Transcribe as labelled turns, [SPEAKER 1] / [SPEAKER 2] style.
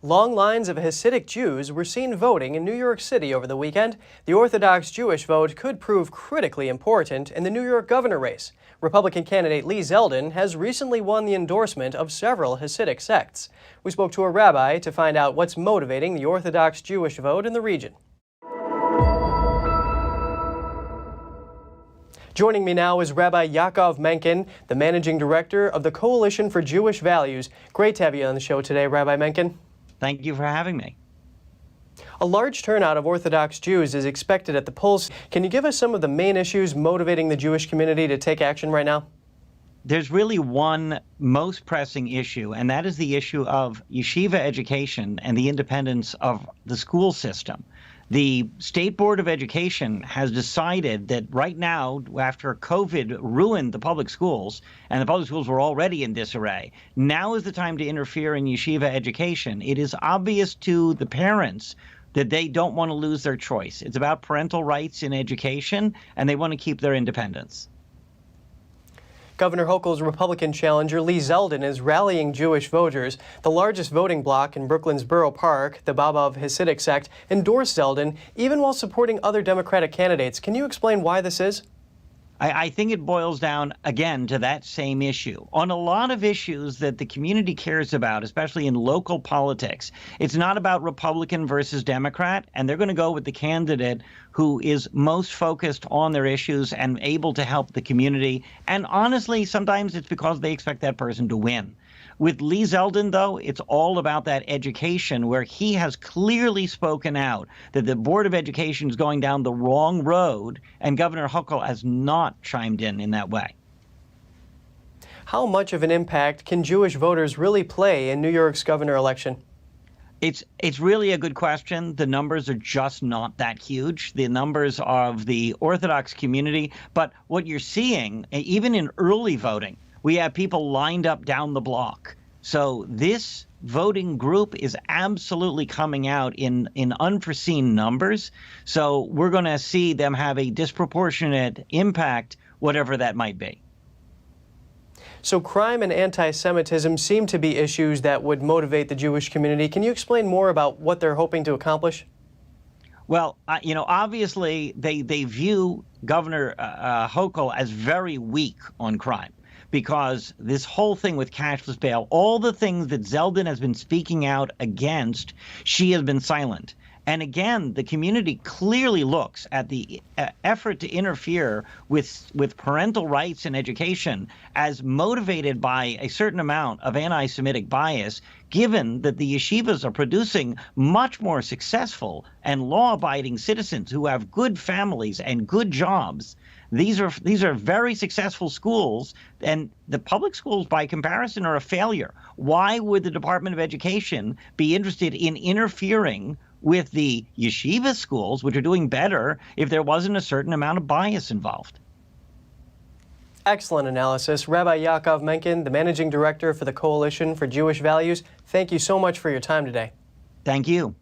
[SPEAKER 1] Long lines of Hasidic Jews were seen voting in New York City over the weekend. The Orthodox Jewish vote could prove critically important in the New York governor race. Republican candidate Zlzdin has recently won the endorsement of several Hasidic sects. We spoke to a rabbi to find out what's motivating the Orthodox Jewish vote in the region. Joining me now is Rabbi Yaakov Menken, the managing director of the Coalition for Jewish Values. Great to have you on the show today, Rabbi Menken.
[SPEAKER 2] Thank you for having me.
[SPEAKER 1] A large turnout of Orthodox Jews is expected at the polls. Can you give us some of the main issues motivating the Jewish community to take action right now?
[SPEAKER 2] There's really one most pressing issue, and that is the issue of yeshiva education and the independence of the school system. The State Board of Education has decided that right now, after COVID ruined the public schools, and the public schools were already in disarray, now is the time to interfere in yeshiva education. It is obvious to the parents that they don't want to lose their choice. It's about parental rights in education, and they want to keep their independence.
[SPEAKER 1] Governor Hochul's Republican challenger Zlzdin is rallying Jewish voters. The largest voting bloc in Brooklyn's Borough Park, the Baba Hasidic sect, endorsed Zlzdin even while supporting other Democratic candidates. Can you explain why this is?
[SPEAKER 2] I think it boils down, again, to that same issue. On a lot of issues that the community cares about, especially in local politics, it's not about Republican versus Democrat, and they're going to go with the candidate who is most focused on their issues and able to help the community. And honestly, sometimes it's because they expect that person to win. With Zlzdin, though, it's all about that education, where he has clearly spoken out that the Board of Education is going down the wrong road, and Governor Hochul has not chimed in that way.
[SPEAKER 1] How much of an impact can Jewish voters really play in New York's governor election?
[SPEAKER 2] It's really a good question. The numbers are just not that huge, the numbers of the Orthodox community. But what you're seeing, even in early voting, we have people lined up down the block. So this voting group is absolutely coming out in unforeseen numbers. So we're going to see them have a disproportionate impact, whatever that might be.
[SPEAKER 1] So crime and anti-Semitism seem to be issues that would motivate the Jewish community. Can you explain more about what they're hoping to accomplish?
[SPEAKER 2] Well, obviously they view Governor Hochul as very weak on crime, because this whole thing with cashless bail, all the things that Zlzdin has been speaking out against, she has been silent. And again, the community clearly looks at the effort to interfere with parental rights in education as motivated by a certain amount of anti-Semitic bias, given that the yeshivas are producing much more successful and law-abiding citizens who have good families and good jobs. These are very successful schools, and the public schools, by comparison, are a failure. Why would the Department of Education be interested in interfering with the yeshiva schools, which are doing better, if there wasn't a certain amount of bias involved?
[SPEAKER 1] Excellent analysis. Rabbi Yaakov Menken, the managing director for the Coalition for Jewish Values, thank you so much for your time today.
[SPEAKER 2] Thank you.